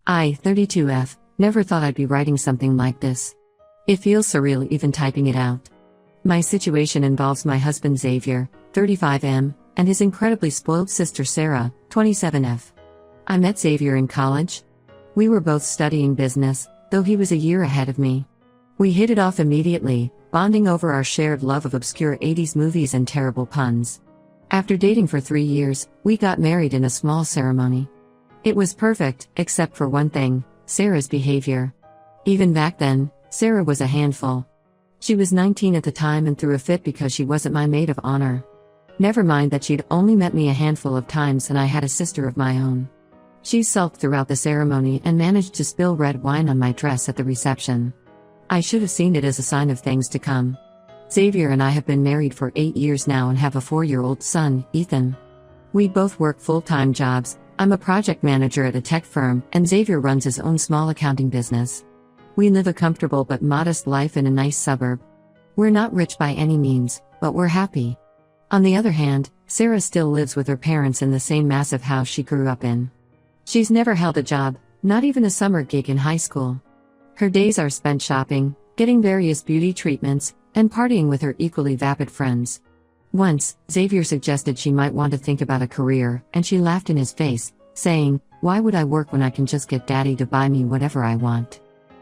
I, 32F, never thought I'd be writing something like this. It feels surreal even typing it out. My situation involves my husband Xavier, 35M, and his incredibly spoiled sister Sarah, 27F. I met Xavier in college. We were both studying business, though he was a year ahead of me. We hit it off immediately, bonding over our shared love of obscure 80s movies and terrible puns. After dating for 3 years, we got married in a small ceremony. It was perfect, except for one thing: Sarah's behavior. Even back then, Sarah was a handful. She was 19 at the time and threw a fit because she wasn't my maid of honor. Never mind that she'd only met me a handful of times and I had a sister of my own. She sulked throughout the ceremony and managed to spill red wine on my dress at the reception. I should have seen it as a sign of things to come. Xavier and I have been married for 8 years now and have a 4-year-old son, Ethan. We both work full-time jobs. I'm a project manager at a tech firm, and Xavier runs his own small accounting business. We live a comfortable but modest life in a nice suburb. We're not rich by any means, but we're happy. On the other hand, Sarah still lives with her parents in the same massive house she grew up in. She's never held a job, not even a summer gig in high school. Her days are spent shopping, getting various beauty treatments, and partying with her equally vapid friends. Once, Xavier suggested she might want to think about a career, and she laughed in his face, saying, "Why would I work when I can just get daddy to buy me whatever I want?"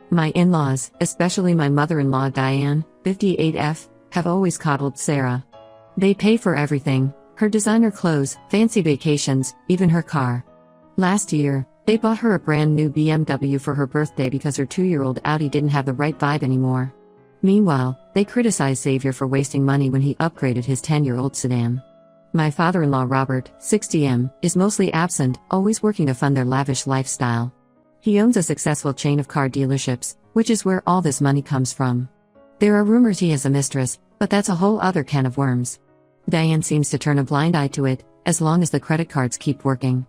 My in-laws, especially my mother-in-law Diane, 58F, have always coddled Sarah. They pay for everything: her designer clothes, fancy vacations, even her car. Last year, they bought her a brand new BMW for her birthday because her 2-year-old Audi didn't have the right vibe anymore. Meanwhile, they criticized Xavier for wasting money when he upgraded his 10-year-old sedan. My father-in-law Robert, 60M, is mostly absent, always working to fund their lavish lifestyle. He owns a successful chain of car dealerships, which is where all this money comes from. There are rumors he has a mistress, but that's a whole other can of worms. Diane seems to turn a blind eye to it, as long as the credit cards keep working.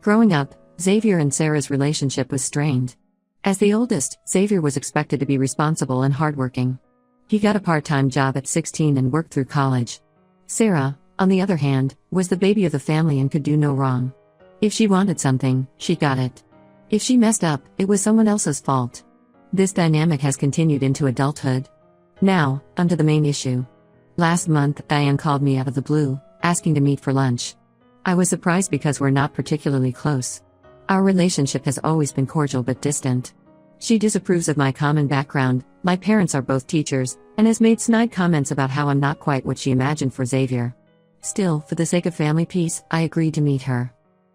Growing up, Xavier and Sarah's relationship was strained. As the oldest, Xavier was expected to be responsible and hardworking. He got a part-time job at 16 and worked through college. Sarah, on the other hand, was the baby of the family and could do no wrong. If she wanted something, she got it. If she messed up, it was someone else's fault. This dynamic has continued into adulthood. Now, onto the main issue. Last month, Diane called me out of the blue, asking to meet for lunch. I was surprised because we're not particularly close. Our relationship has always been cordial but distant. She disapproves of my common background, my parents are both teachers, and has made snide comments about how I'm not quite what she imagined for Xavier. Still, for the sake of family peace, I agreed to meet her.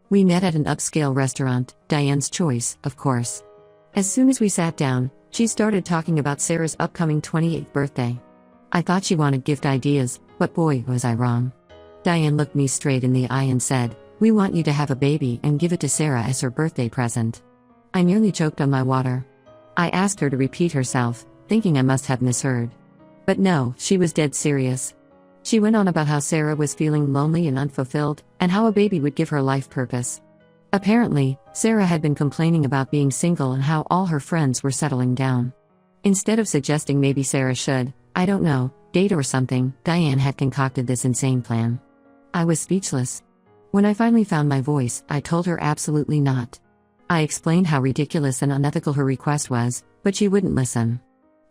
We met at an upscale restaurant, Diane's choice, of course. As soon as we sat down, she started talking about Sarah's upcoming 28th birthday. I thought she wanted gift ideas, but boy, was I wrong. Diane looked me straight in the eye and said, "We want you to have a baby and give it to Sarah as her birthday present." I nearly choked on my water. I asked her to repeat herself, thinking I must have misheard. But no, she was dead serious. She went on about how Sarah was feeling lonely and unfulfilled, and how a baby would give her life purpose. Apparently, Sarah had been complaining about being single and how all her friends were settling down. Instead of suggesting maybe Sarah should, I don't know, date or something, Diane had concocted this insane plan. I was speechless. When I finally found my voice, I told her absolutely not. I explained how ridiculous and unethical her request was, but she wouldn't listen.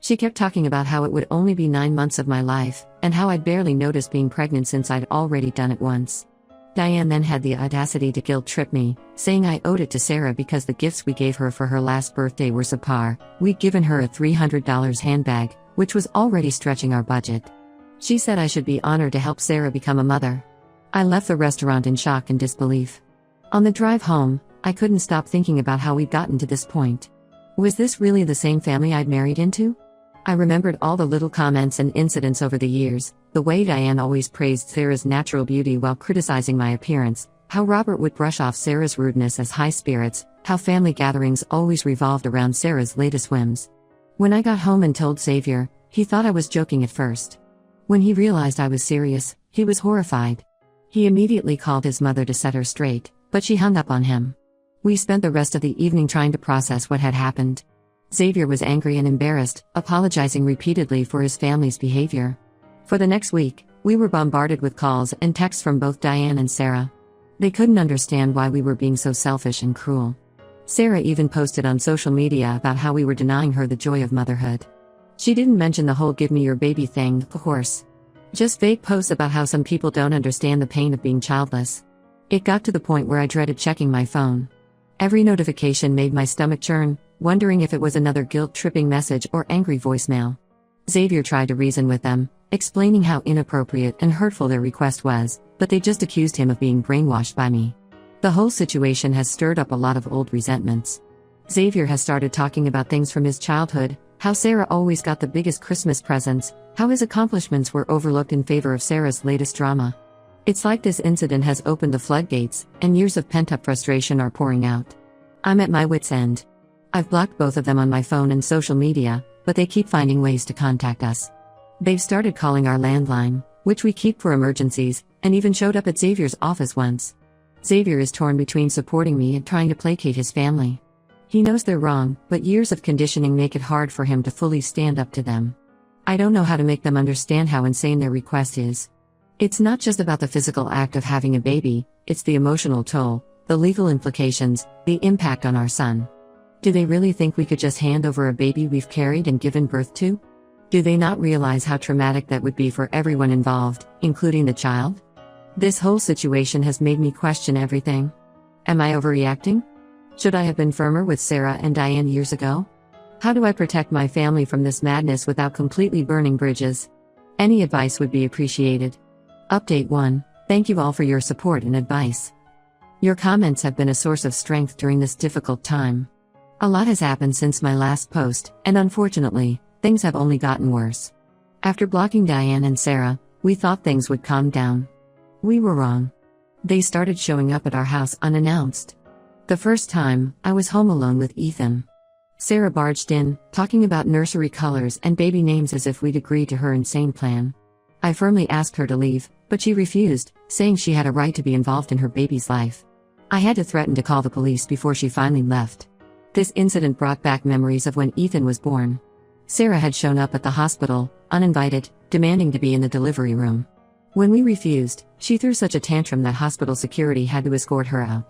She kept talking about how it would only be 9 months of my life, and how I'd barely noticed being pregnant since I'd already done it once. Diane then had the audacity to guilt-trip me, saying I owed it to Sarah because the gifts we gave her for her last birthday were subpar. We'd given her a $300 handbag, which was already stretching our budget. She said I should be honored to help Sarah become a mother. I left the restaurant in shock and disbelief. On the drive home, I couldn't stop thinking about how we'd gotten to this point. Was this really the same family I'd married into? I remembered all the little comments and incidents over the years, the way Diane always praised Sarah's natural beauty while criticizing my appearance, how Robert would brush off Sarah's rudeness as high spirits, how family gatherings always revolved around Sarah's latest whims. When I got home and told Xavier, he thought I was joking at first. When he realized I was serious, he was horrified. He immediately called his mother to set her straight, but she hung up on him. We spent the rest of the evening trying to process what had happened. Xavier was angry and embarrassed, apologizing repeatedly for his family's behavior. For the next week, we were bombarded with calls and texts from both Diane and Sarah. They couldn't understand why we were being so selfish and cruel. Sarah even posted on social media about how we were denying her the joy of motherhood. She didn't mention the whole "give me your baby" thing, of course. Just vague posts about how some people don't understand the pain of being childless. It got to the point where I dreaded checking my phone. Every notification made my stomach churn, wondering if it was another guilt-tripping message or angry voicemail. Xavier tried to reason with them, explaining how inappropriate and hurtful their request was, but they just accused him of being brainwashed by me. The whole situation has stirred up a lot of old resentments. Xavier has started talking about things from his childhood, how Sarah always got the biggest Christmas presents, how his accomplishments were overlooked in favor of Sarah's latest drama. It's like this incident has opened the floodgates, and years of pent-up frustration are pouring out. I'm at my wit's end. I've blocked both of them on my phone and social media, but they keep finding ways to contact us. They've started calling our landline, which we keep for emergencies, and even showed up at Xavier's office once. Xavier is torn between supporting me and trying to placate his family. He knows they're wrong, but years of conditioning make it hard for him to fully stand up to them. I don't know how to make them understand how insane their request is. It's not just about the physical act of having a baby, it's the emotional toll, the legal implications, the impact on our son. Do they really think we could just hand over a baby we've carried and given birth to? Do they not realize how traumatic that would be for everyone involved, including the child? This whole situation has made me question everything. Am I overreacting? Should I have been firmer with Sarah and Diane years ago? How do I protect my family from this madness without completely burning bridges? Any advice would be appreciated. Update 1. Thank you all for your support and advice. Your comments have been a source of strength during this difficult time. A lot has happened since my last post, and unfortunately, things have only gotten worse. After blocking Diane and Sarah, we thought things would calm down. We were wrong. They started showing up at our house unannounced. The first time, I was home alone with Ethan. Sarah barged in, talking about nursery colors and baby names as if we'd agreed to her insane plan. I firmly asked her to leave, but she refused, saying she had a right to be involved in her baby's life. I had to threaten to call the police before she finally left. This incident brought back memories of when Ethan was born. Sarah had shown up at the hospital, uninvited, demanding to be in the delivery room. When we refused, she threw such a tantrum that hospital security had to escort her out.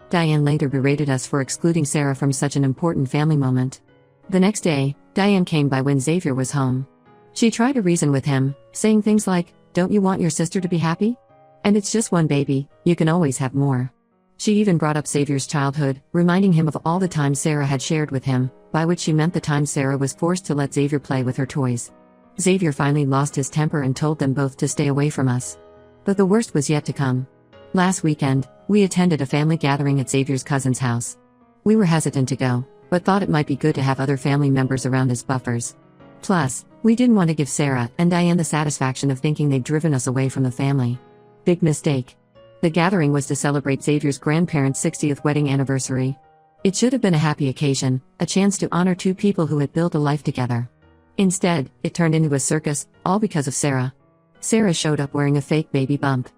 Diane later berated us for excluding Sarah from such an important family moment. The next day, Diane came by when Xavier was home. She tried to reason with him, saying things like, "Don't you want your sister to be happy? And it's just one baby, you can always have more." She even brought up Xavier's childhood, reminding him of all the time Sarah had shared with him, by which she meant the time Sarah was forced to let Xavier play with her toys. Xavier finally lost his temper and told them both to stay away from us. But the worst was yet to come. Last weekend, we attended a family gathering at Xavier's cousin's house. We were hesitant to go, but thought it might be good to have other family members around as buffers. Plus, we didn't want to give Sarah and Diane the satisfaction of thinking they'd driven us away from the family. Big mistake. The gathering was to celebrate Xavier's grandparents' 60th wedding anniversary. It should have been a happy occasion, a chance to honor two people who had built a life together. Instead, it turned into a circus, all because of Sarah. Sarah showed up wearing a fake baby bump.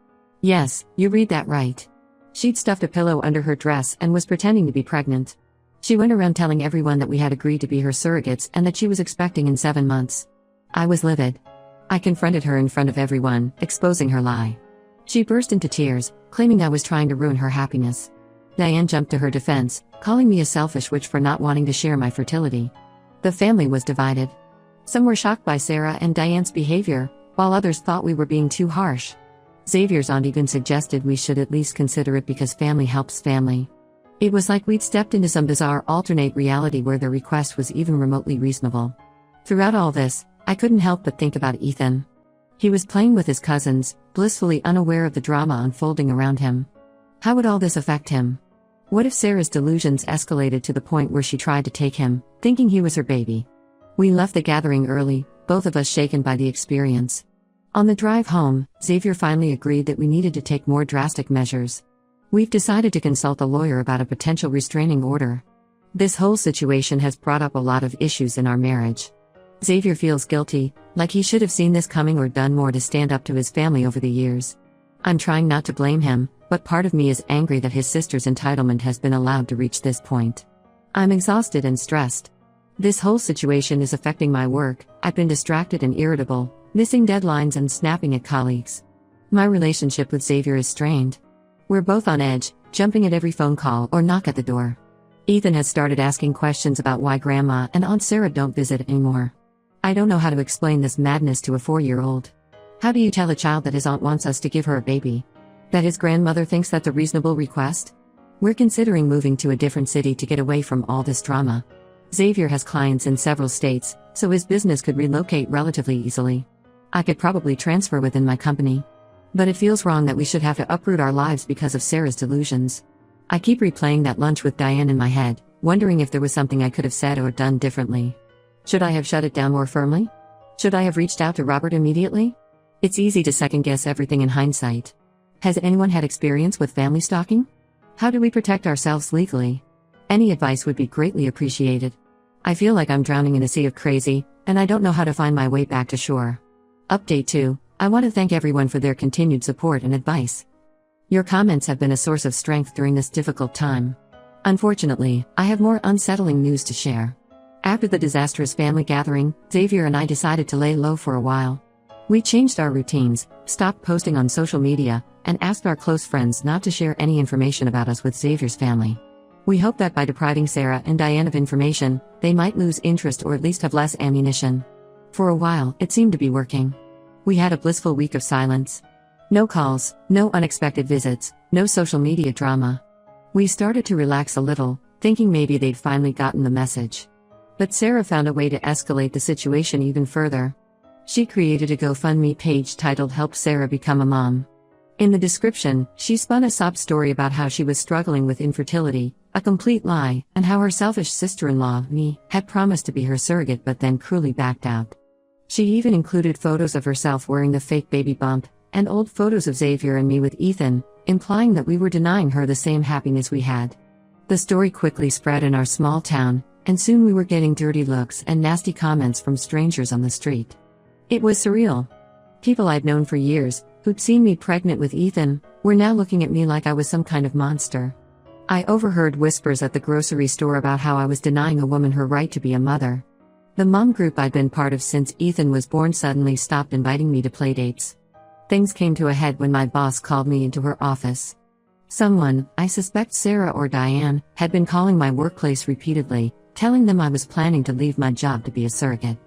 Yes, you read that right. She'd stuffed a pillow under her dress and was pretending to be pregnant. She went around telling everyone that we had agreed to be her surrogates and that she was expecting in 7 months. I was livid. I confronted her in front of everyone, exposing her lie. She burst into tears, claiming I was trying to ruin her happiness. Diane jumped to her defense, calling me a selfish witch for not wanting to share my fertility. The family was divided. Some were shocked by Sarah and Diane's behavior, while others thought we were being too harsh. Xavier's aunt even suggested we should at least consider it because family helps family. It was like we'd stepped into some bizarre alternate reality where their request was even remotely reasonable. Throughout all this, I couldn't help but think about Ethan. He was playing with his cousins, blissfully unaware of the drama unfolding around him. How would all this affect him? What if Sarah's delusions escalated to the point where she tried to take him, thinking he was her baby? We left the gathering early, both of us shaken by the experience. On the drive home, Xavier finally agreed that we needed to take more drastic measures. We've decided to consult a lawyer about a potential restraining order. This whole situation has brought up a lot of issues in our marriage. Xavier feels guilty, like he should have seen this coming or done more to stand up to his family over the years. I'm trying not to blame him, but part of me is angry that his sister's entitlement has been allowed to reach this point. I'm exhausted and stressed. This whole situation is affecting my work. I've been distracted and irritable, missing deadlines and snapping at colleagues. My relationship with Xavier is strained. We're both on edge, jumping at every phone call or knock at the door. Ethan has started asking questions about why Grandma and Aunt Sarah don't visit anymore. I don't know how to explain this madness to a 4-year-old. How do you tell a child that his aunt wants us to give her a baby? That his grandmother thinks that's a reasonable request? We're considering moving to a different city to get away from all this drama. Xavier has clients in several states, so his business could relocate relatively easily. I could probably transfer within my company. But it feels wrong that we should have to uproot our lives because of Sarah's delusions. I keep replaying that lunch with Diane in my head, wondering if there was something I could have said or done differently. Should I have shut it down more firmly? Should I have reached out to Robert immediately? It's easy to second-guess everything in hindsight. Has anyone had experience with family stalking? How do we protect ourselves legally? Any advice would be greatly appreciated. I feel like I'm drowning in a sea of crazy, and I don't know how to find my way back to shore. Update 2. I want to thank everyone for their continued support and advice. Your comments have been a source of strength during this difficult time. Unfortunately, I have more unsettling news to share. After the disastrous family gathering, Xavier and I decided to lay low for a while. We changed our routines, stopped posting on social media, and asked our close friends not to share any information about us with Xavier's family. We hope that by depriving Sarah and Diane of information, they might lose interest or at least have less ammunition. For a while, it seemed to be working. We had a blissful week of silence. No calls, no unexpected visits, no social media drama. We started to relax a little, thinking maybe they'd finally gotten the message. But Sarah found a way to escalate the situation even further. She created a GoFundMe page titled "Help Sarah Become a Mom." In the description, she spun a sob story about how she was struggling with infertility, a complete lie, and how her selfish sister-in-law, me, had promised to be her surrogate but then cruelly backed out. She even included photos of herself wearing the fake baby bump, and old photos of Xavier and me with Ethan, implying that we were denying her the same happiness we had. The story quickly spread in our small town, and soon we were getting dirty looks and nasty comments from strangers on the street. It was surreal. People I'd known for years, who'd seen me pregnant with Ethan, were now looking at me like I was some kind of monster. I overheard whispers at the grocery store about how I was denying a woman her right to be a mother. The mom group I'd been part of since Ethan was born suddenly stopped inviting me to playdates. Things came to a head when my boss called me into her office. Someone, I suspect Sarah or Diane, had been calling my workplace repeatedly, telling them I was planning to leave my job to be a surrogate.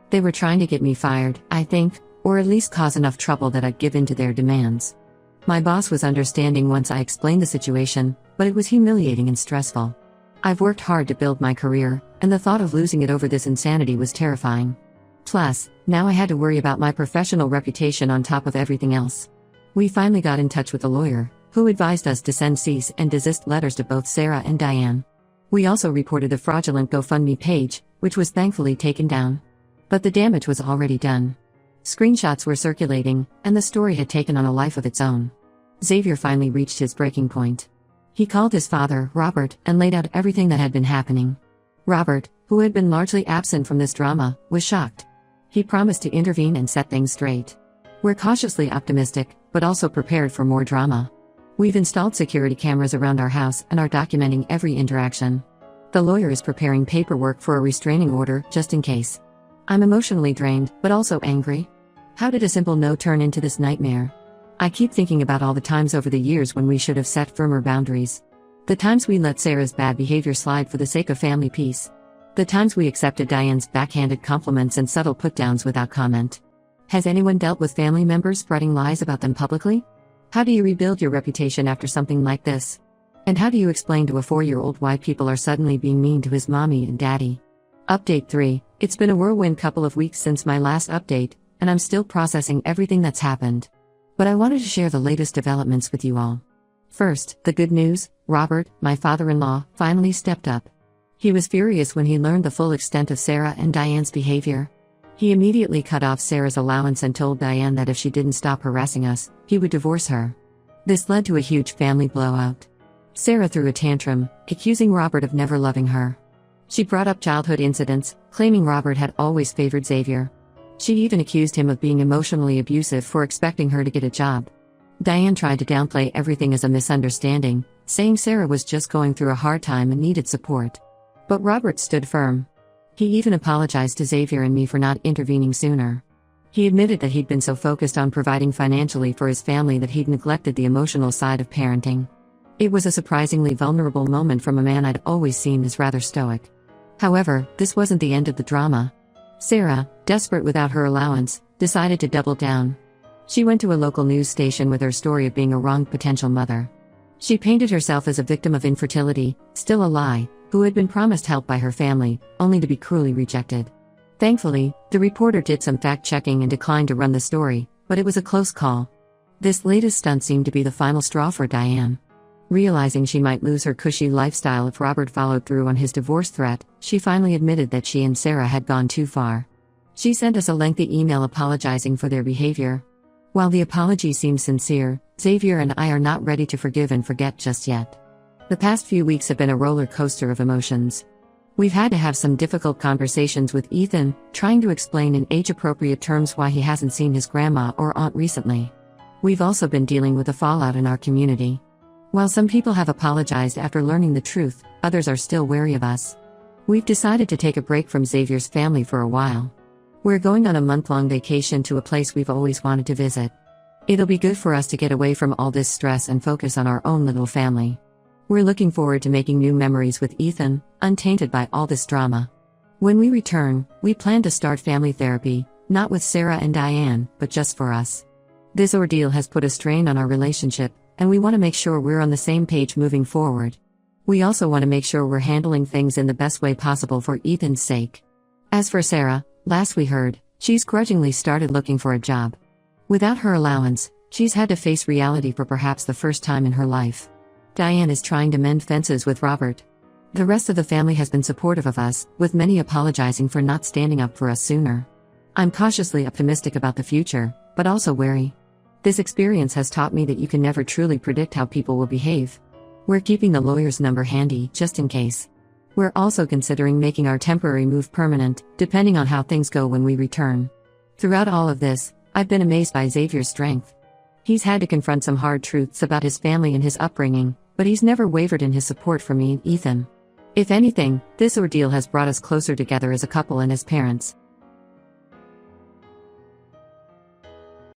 They were trying to get me fired, I think, or at least cause enough trouble that I'd give in to their demands. My boss was understanding once I explained the situation, but it was humiliating and stressful. I've worked hard to build my career, and the thought of losing it over this insanity was terrifying. Plus, now I had to worry about my professional reputation on top of everything else. We finally got in touch with a lawyer, who advised us to send cease and desist letters to both Sarah and Diane. We also reported a fraudulent GoFundMe page, which was thankfully taken down. But the damage was already done. Screenshots were circulating, and the story had taken on a life of its own. Xavier finally reached his breaking point. He called his father, Robert, and laid out everything that had been happening. Robert, who had been largely absent from this drama, was shocked. He promised to intervene and set things straight. We're cautiously optimistic, but also prepared for more drama. We've installed security cameras around our house and are documenting every interaction. The lawyer is preparing paperwork for a restraining order, just in case. I'm emotionally drained, but also angry. How did a simple no turn into this nightmare? I keep thinking about all the times over the years when we should have set firmer boundaries. The times we let Sarah's bad behavior slide for the sake of family peace. The times we accepted Diane's backhanded compliments and subtle put-downs without comment. Has anyone dealt with family members spreading lies about them publicly? How do you rebuild your reputation after something like this? And how do you explain to a 4-year-old why people are suddenly being mean to his mommy and daddy? Update 3. It's been a whirlwind couple of weeks since my last update, and I'm still processing everything that's happened. But I wanted to share the latest developments with you all. First, the good news: Robert, my father-in-law, finally stepped up. He was furious when he learned the full extent of Sarah and Diane's behavior. He immediately cut off Sarah's allowance and told Diane that if she didn't stop harassing us, he would divorce her. This led to a huge family blowout. Sarah threw a tantrum, accusing Robert of never loving her. She brought up childhood incidents, claiming Robert had always favored Xavier. She even accused him of being emotionally abusive for expecting her to get a job. Diane tried to downplay everything as a misunderstanding, saying Sarah was just going through a hard time and needed support. But Robert stood firm. He even apologized to Xavier and me for not intervening sooner. He admitted that he'd been so focused on providing financially for his family that he'd neglected the emotional side of parenting. It was a surprisingly vulnerable moment from a man I'd always seen as rather stoic. However, this wasn't the end of the drama. Sarah, desperate without her allowance, decided to double down. She went to a local news station with her story of being a wronged potential mother. She painted herself as a victim of infertility, still a lie, who had been promised help by her family, only to be cruelly rejected. Thankfully, the reporter did some fact-checking and declined to run the story, but it was a close call. This latest stunt seemed to be the final straw for Diane. Realizing she might lose her cushy lifestyle if Robert followed through on his divorce threat, she finally admitted that she and Sarah had gone too far. She sent us a lengthy email apologizing for their behavior. While the apology seems sincere, Xavier and I are not ready to forgive and forget just yet. The past few weeks have been a roller coaster of emotions. We've had to have some difficult conversations with Ethan, trying to explain in age-appropriate terms why he hasn't seen his grandma or aunt recently. We've also been dealing with the fallout in our community. While some people have apologized after learning the truth, others are still wary of us. We've decided to take a break from Xavier's family for a while. We're going on a month-long vacation to a place we've always wanted to visit. It'll be good for us to get away from all this stress and focus on our own little family. We're looking forward to making new memories with Ethan, untainted by all this drama. When we return, we plan to start family therapy, not with Sarah and Diane, but just for us. This ordeal has put a strain on our relationship, and we want to make sure we're on the same page moving forward. We also want to make sure we're handling things in the best way possible for Ethan's sake. As for Sarah, last we heard, she's grudgingly started looking for a job. Without her allowance, she's had to face reality for perhaps the first time in her life. Diane is trying to mend fences with Robert. The rest of the family has been supportive of us, with many apologizing for not standing up for us sooner. I'm cautiously optimistic about the future, but also wary. This experience has taught me that you can never truly predict how people will behave. We're keeping the lawyer's number handy, just in case. We're also considering making our temporary move permanent, depending on how things go when we return. Throughout all of this, I've been amazed by Xavier's strength. He's had to confront some hard truths about his family and his upbringing, but he's never wavered in his support for me and Ethan. If anything, this ordeal has brought us closer together as a couple and as parents.